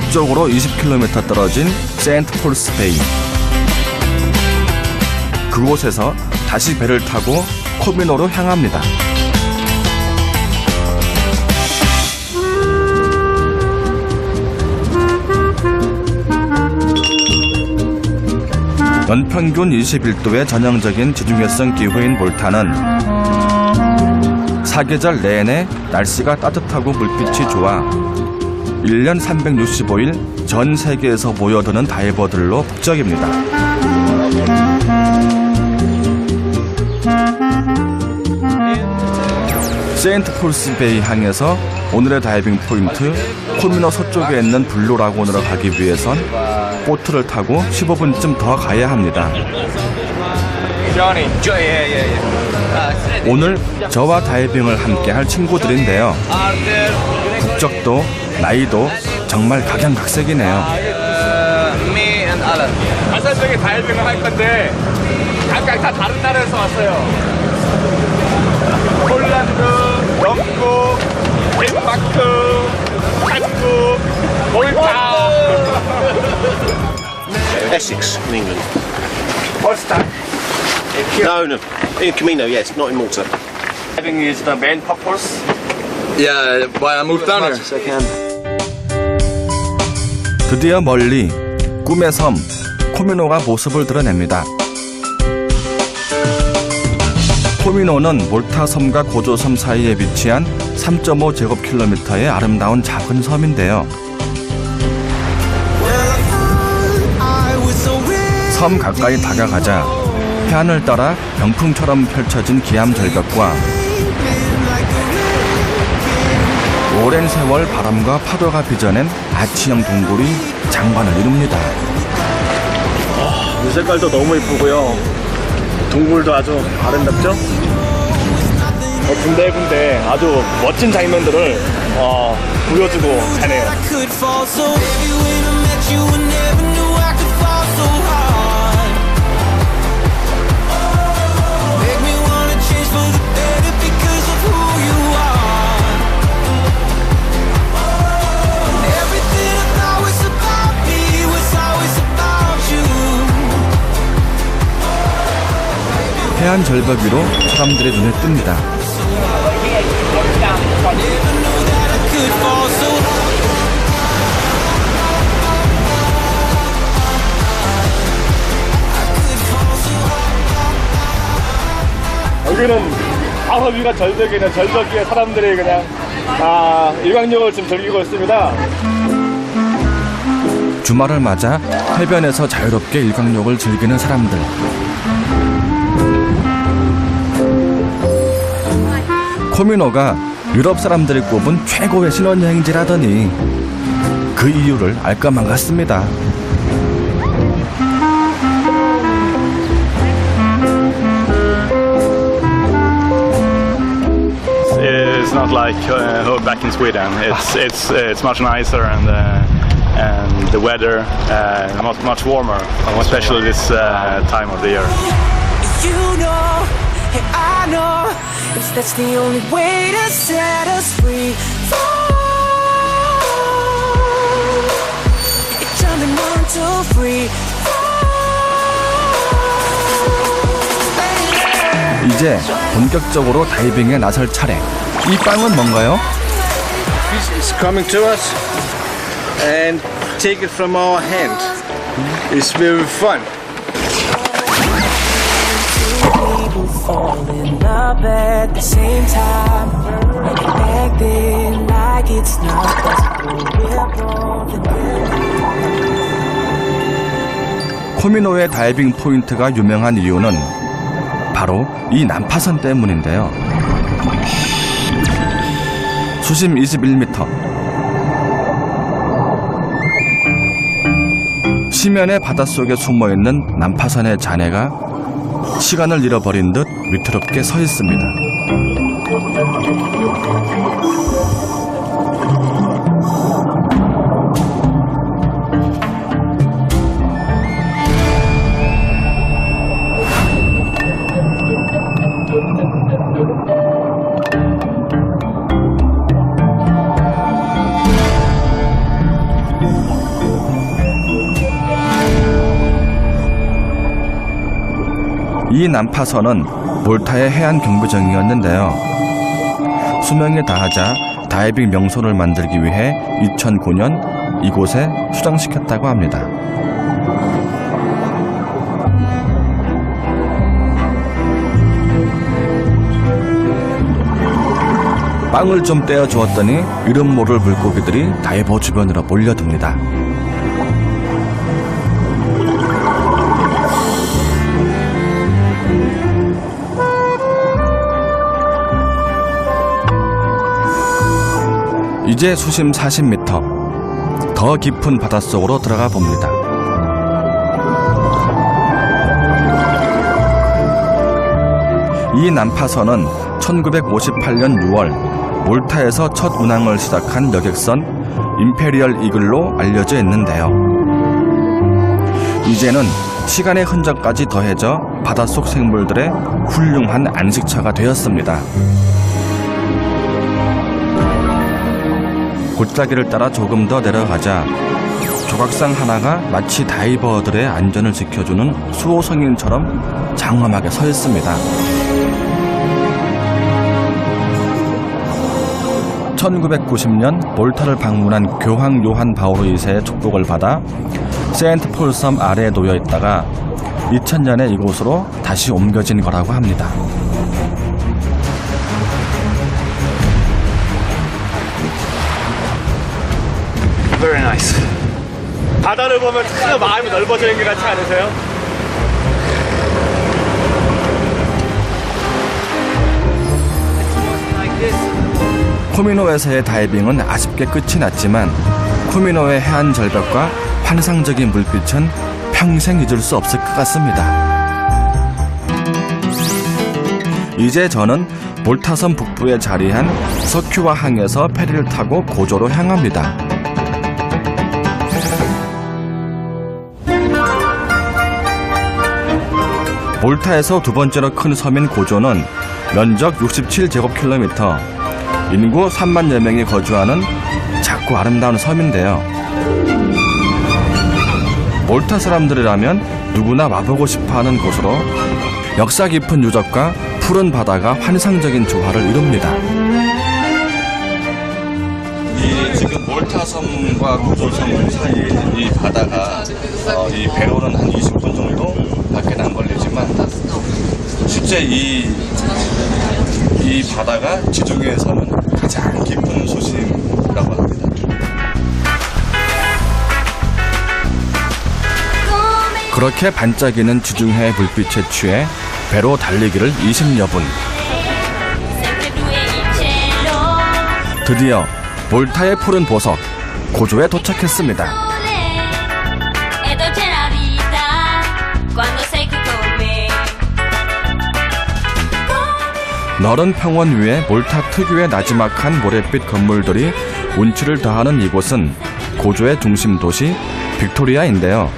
북쪽으로 20km 떨어진 세인트 폴스 베이. 그곳에서 다시 배를 타고 코미노로 향합니다. 연평균 21도의 전형적인 지중해성 기후인 몰타는 사계절 내내 날씨가 따뜻하고 물빛이 좋아 1년 365일 전 세계에서 모여드는 다이버들로 북적입니다. 세인트 폴스 베이 항에서 오늘의 다이빙 포인트 코미노 서쪽에 있는 블루 라고온으로 가기 위해선 보트를 타고 15분쯤 더 가야 합니다. 오늘 저와 다이빙을 함께 할 친구들인데요. 국적도 나이도 정말 각양각색이네요. 다섯 명이 다이빙을 할 건데 각각 다 다른 나라에서 왔어요. 폴란드, 영국, 덴마크, 한국, 몰타. Essex, in England. Polestar. No, in Camino, yes, not in Malta. Diving is the main purpose. Yeah, why I moved down here. As I can. 드디어 멀리 꿈의 섬 코미노가 모습을 드러냅니다. 코미노는 몰타 섬과 고조 섬 사이에 위치한 3.5제곱킬로미터의 아름다운 작은 섬인데요. 섬 가까이 다가가자 해안을 따라 병풍처럼 펼쳐진 기암 절벽과 오랜 세월 바람과 파도가 빚어낸 아치형 동굴이 장관을 이룹니다. 물 색깔도 너무 이쁘고요. 동굴도 아주 아름답죠? 군데군데 아주 멋진 장면들을 보여주고 가네요. 해안 절벽 위로 사람들의 눈에 띕니다. 여기는 바로 위가 절벽이네. 절벽 위에 사람들이 그냥 일광욕을 지금 즐기고 있습니다. 주말을 맞아 해변에서 자유롭게 일광욕을 즐기는 사람들. 코미노가 유럽 사람들이 꼽은 최고의 신혼여행지라더니 그 이유를 알 것만 같습니다. It's not like back in Sweden. It's much nicer and the weather much warmer, especially this time of the year. You know, and I know, that's the only way to set us free. It's turning on to free. 이제 본격적으로 다이빙에 나설 차례. 이 빵은 뭔가요? It's coming to us and take it from our hand. It's very fun. Fall in love at the same time, acting like it's not possible. We're both in 코미노의 다이빙 포인트가 유명한 이유는 바로 이 난파선 때문인데요. 수심 21m, 심연의 바닷속에 숨어있는 난파선의 잔해가 시간을 잃어버린 듯 위태롭게 서 있습니다. 이 난파선은 몰타의 해안 경비정이었는데요. 수명이 다하자 다이빙 명소를 만들기 위해 2009년 이곳에 수장시켰다고 합니다. 빵을 좀 떼어 주었더니 이름 모를 물고기들이 다이버 주변으로 몰려듭니다. 이제 수심 40m, 더 깊은 바닷속으로 들어가 봅니다. 이 난파선은 1958년 6월 몰타에서 첫 운항을 시작한 여객선 임페리얼 이글로 알려져 있는데요. 이제는 시간의 흔적까지 더해져 바닷속 생물들의 훌륭한 안식처가 되었습니다. 골짜기를 따라 조금 더 내려가자 조각상 하나가 마치 다이버들의 안전을 지켜주는 수호성인처럼 장엄하게 서 있습니다. 1990년 몰타를 방문한 교황 요한 바오로 2세의 축복을 받아 세인트 폴 섬 아래에 놓여 있다가 2000년에 이곳으로 다시 옮겨진 거라고 합니다. Very nice. 바다를 보면 참 마음이 넓어지는 것 같지 않으세요? 코미노에서의 다이빙은 아쉽게 끝이 났지만 코미노의 해안 절벽과 환상적인 물빛은 평생 잊을 수 없을 것 같습니다. 이제 저는 몰타섬 북부에 자리한 서큐와 항에서 페리를 타고 고조로 향합니다. 몰타에서 두 번째로 큰 섬인 고조는 면적 67제곱킬로미터, 인구 3만여 명이 거주하는 작고 아름다운 섬인데요. 몰타 사람들이라면 누구나 와보고 싶어하는 곳으로 역사 깊은 유적과 푸른 바다가 환상적인 조화를 이룹니다. 이 지금 몰타섬과 고조섬 사이 이 바다가 이 배로는 한 20분 정도 밖에 안 걸리지만 실제 이 바다가 지중해에서는 가장 깊은 수심이라고 합니다. 그렇게 반짝이는 지중해 불빛에 취해 배로 달리기를 20여 분. 드디어 몰타의 푸른 보석 고조에 도착했습니다. 너른 평원 위에 몰타 특유의 나지막한 모래빛 건물들이 운치를 더하는 이곳은 고조의 중심 도시 빅토리아인데요.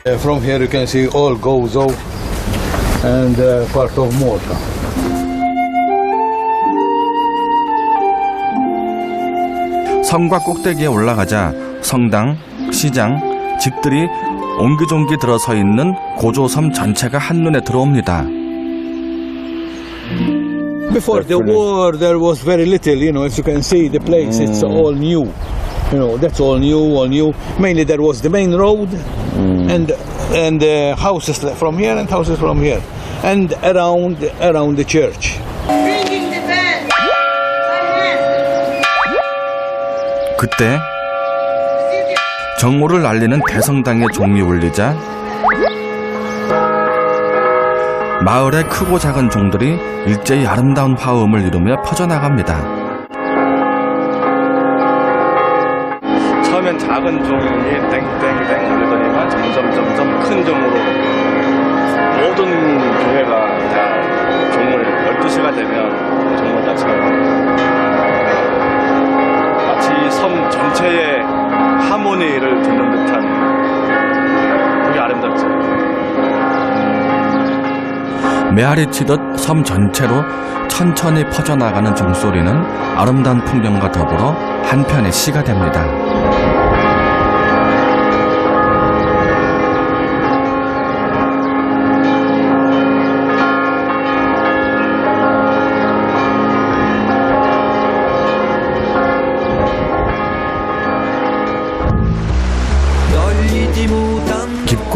From here you can see all Gozo and part of Malta. 성과 꼭대기에 올라가자 성당, 시장, 집들이 옹기종기 들어서 있는 고조섬 전체가 한눈에 들어옵니다. Before the war there was very little, you know, as you can see the place it's all new. You know, that's all new. Mainly there was the main road and houses from here and houses from here and around the church. 그때 정오를 알리는 대성당의 종이 울리자 마을의 크고 작은 종들이 일제히 아름다운 화음을 이루며 퍼져나갑니다. 처음엔 작은 종이 땡땡땡 울리더니만 점점 큰 종으로 모든 교회가 다 종을 12시가 되면 종을 다 쳐요. 마치 섬 전체의 하모니를 듣는 듯한 그게 아름답죠. 메아리 치듯 섬 전체로 천천히 퍼져나가는 종소리는 아름다운 풍경과 더불어 한편의 시가 됩니다.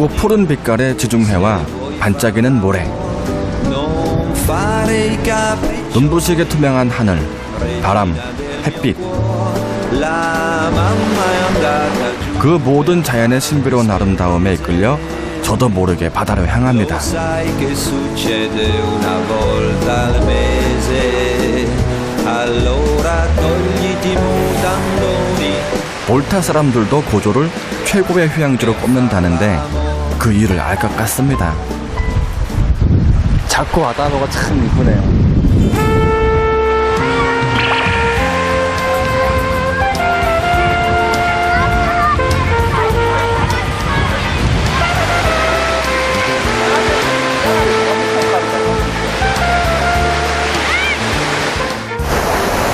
붉고 푸른 빛깔의 지중해와 반짝이는 모래, 눈부시게 투명한 하늘, 바람, 햇빛, 그 모든 자연의 신비로운 아름다움에 이끌려 저도 모르게 바다로 향합니다. 볼타 사람들도 고조를 최고의 휴양지로 꼽는다는데 그 이유를 알 것 같습니다. 작고 바다가 참 이쁘네요.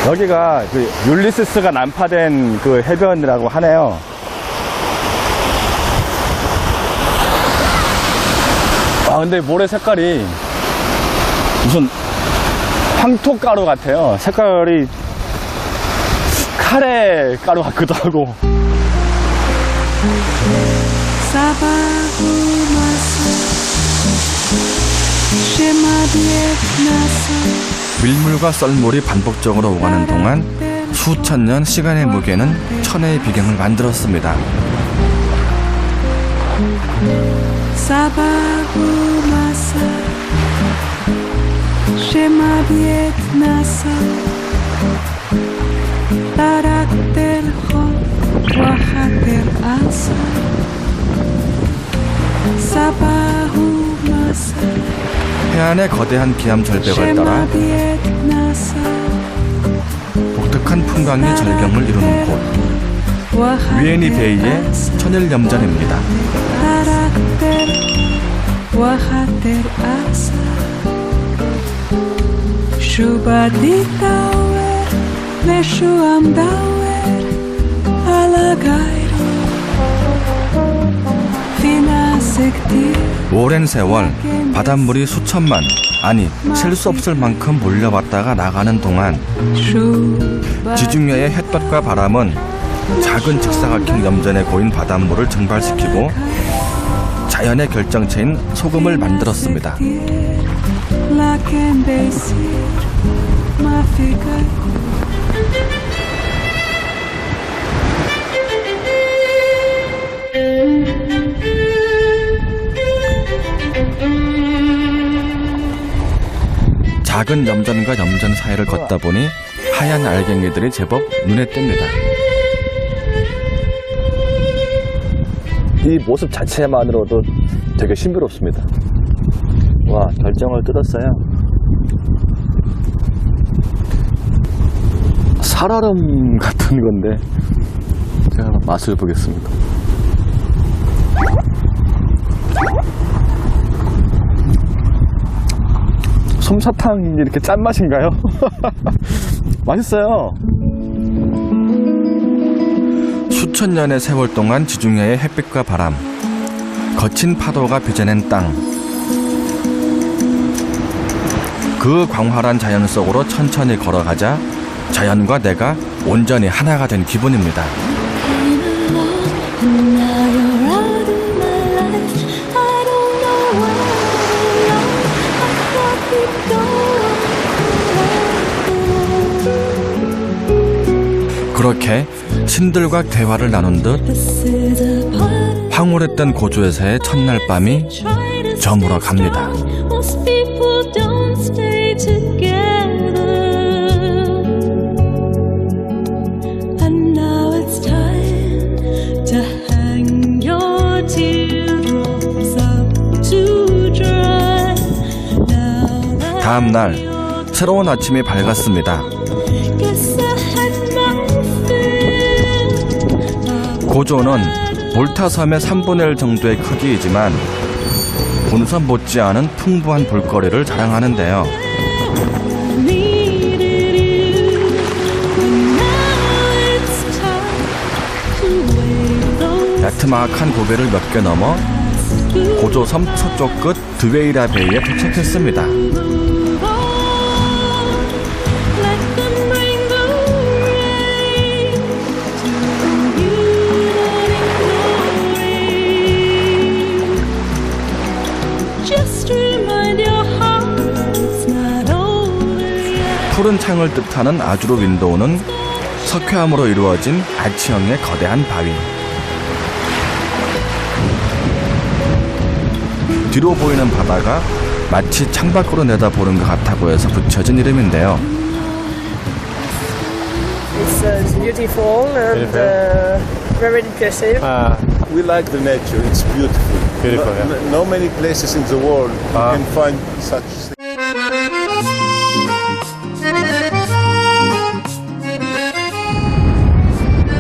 여기가 그 율리시스가 난파된 그 해변이라고 하네요. 아, 근데 모래 색깔이 무슨 황토가루 같아요. 색깔이 카레 가루 같기도 하고. 밀물과 썰물이 반복적으로 오가는 동안 수천 년 시간의 무게는 천혜의 비경을 만들었습니다. 해안의 거대한 기암 절벽을 따라 독특한 풍광이 절경을 이루는 곳, 위에니 베이의 천일염전입니다. 오랜 세월 바닷물이 수천만, 아니 셀 수 없을 만큼 몰려왔다가 나가는 동안 지중해의 햇볕과 바람은 작은 직사각형 염전에 고인 바닷물을 증발시키고 자연의 결정체인 소금을 만들었습니다. 작은 염전과 염전 사이를 걷다 보니 하얀 알갱이들이 제법 눈에 띕니다. 이 모습 자체만으로도 되게 신비롭습니다. 와, 결정을 뜯었어요. 살얼음 같은 건데 제가 한번 맛을 보겠습니다. 솜사탕이 이렇게 짠맛인가요? 맛있어요. 수천 년의 세월 동안 지중해의 햇빛과 바람, 거친 파도가 빚어낸 땅, 그 광활한 자연 속으로 천천히 걸어가자 자연과 내가 온전히 하나가 된 기분입니다. 그렇게 신들과 대화를 나눈 듯 황홀했던 고조에서의 첫날 밤이 저물어 갑니다. 다음 날 새로운 아침이 밝았습니다. 고조는 볼타섬의 3분의 1 정도의 크기이지만 본섬 못지않은 풍부한 볼거리를 자랑하는데요. 야트막한 고개를 몇 개 넘어 고조섬 서쪽 끝 드웨이라 베이에 도착했습니다. 푸른 창을 뜻하는 아주로 윈도우는 석회암으로 이루어진 아치형의 거대한 바위. 뒤로 보이는 바다가 마치 창밖으로 내다보는 것 같다고 해서 붙여진 이름인데요. It's beautiful and very impressive. We like the nature. It's beautiful. Beautiful, No many places in the world you can find such things.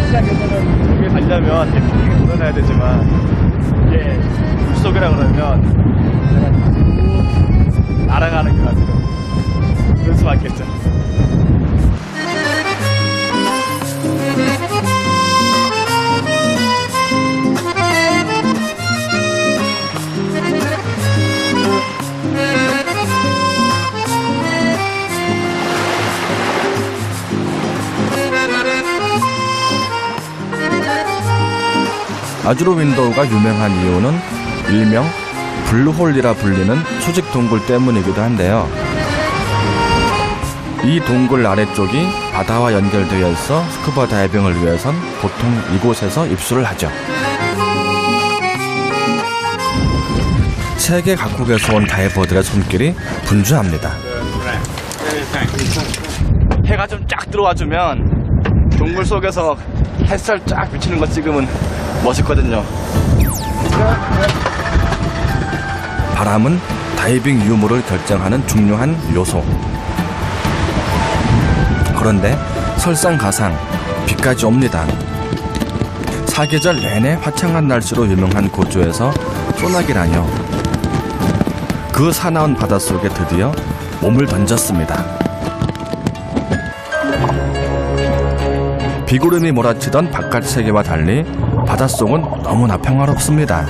시작에서는 여기 가려면 해피닝을 불어놔야 되지만 이게 물속이라 그러면 쭉 날아가는 것 같아요. 그럴 수 있겠죠. 아주로 윈도우가 유명한 이유는 일명 블루홀이라 불리는 수직 동굴 때문이기도 한데요. 이 동굴 아래쪽이 바다와 연결되어 있어 스쿠버 다이빙을 위해선 보통 이곳에서 입수를 하죠. 세계 각국에서 온 다이버들의 손길이 분주합니다. 해가 좀 쫙 들어와주면 동굴 속에서 햇살 쫙 비치는 거 찍으면 멋있거든요. 바람은 다이빙 유무를 결정하는 중요한 요소. 그런데 설상가상 비까지 옵니다. 사계절 내내 화창한 날씨로 유명한 고조에서 소나기라뇨. 그 사나운 바닷속에 드디어 몸을 던졌습니다. 비구름이 몰아치던 바깥 세계와 달리 바닷속은 너무나 평화롭습니다.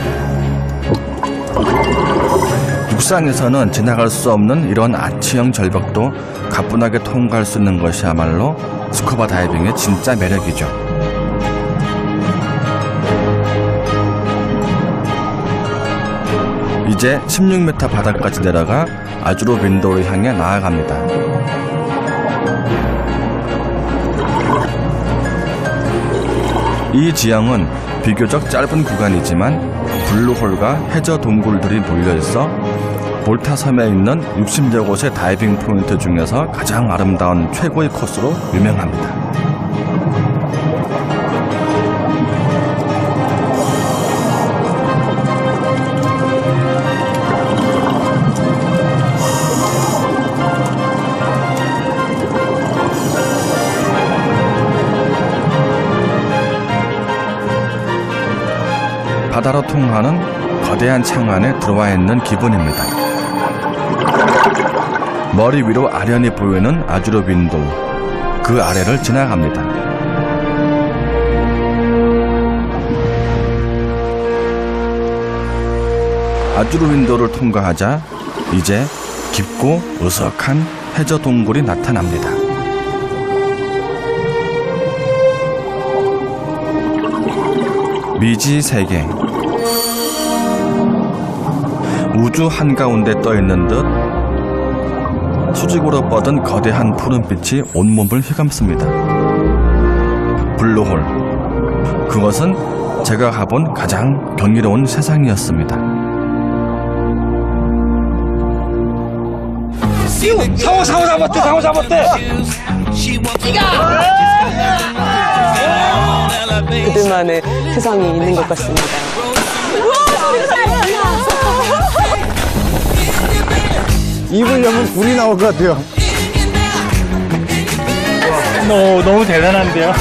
육상에서는 지나갈 수 없는 이런 아치형 절벽도 가뿐하게 통과할 수 있는 것이야말로 스쿠버 다이빙의 진짜 매력이죠. 이제 16m 바닥까지 내려가 아주로 윈도우를 향해 나아갑니다. 이 지형은 비교적 짧은 구간이지만 블루홀과 해저 동굴들이 몰려있어 볼타 섬에 있는 60여 곳의 다이빙 포인트 중에서 가장 아름다운 최고의 코스로 유명합니다. 바다로 통하는 거대한 창 안에 들어와 있는 기분입니다. 머리 위로 아련히 보이는 아주로 윈도우, 그 아래를 지나갑니다. 아주로 윈도우를 통과하자 이제 깊고 으슥한 해저 동굴이 나타납니다. 미지 세계. 우주 한가운데 떠있는 듯 수직으로 뻗은 거대한 푸른빛이 온몸을 휘감습니다. 블루홀. 그것은 제가 가본 가장 경이로운 세상이었습니다. 상어 잡았대! 그들만의 세상이 있는 것 같습니다. 입을 열면 불이 나올 것 같아요. 너무 대단한데요?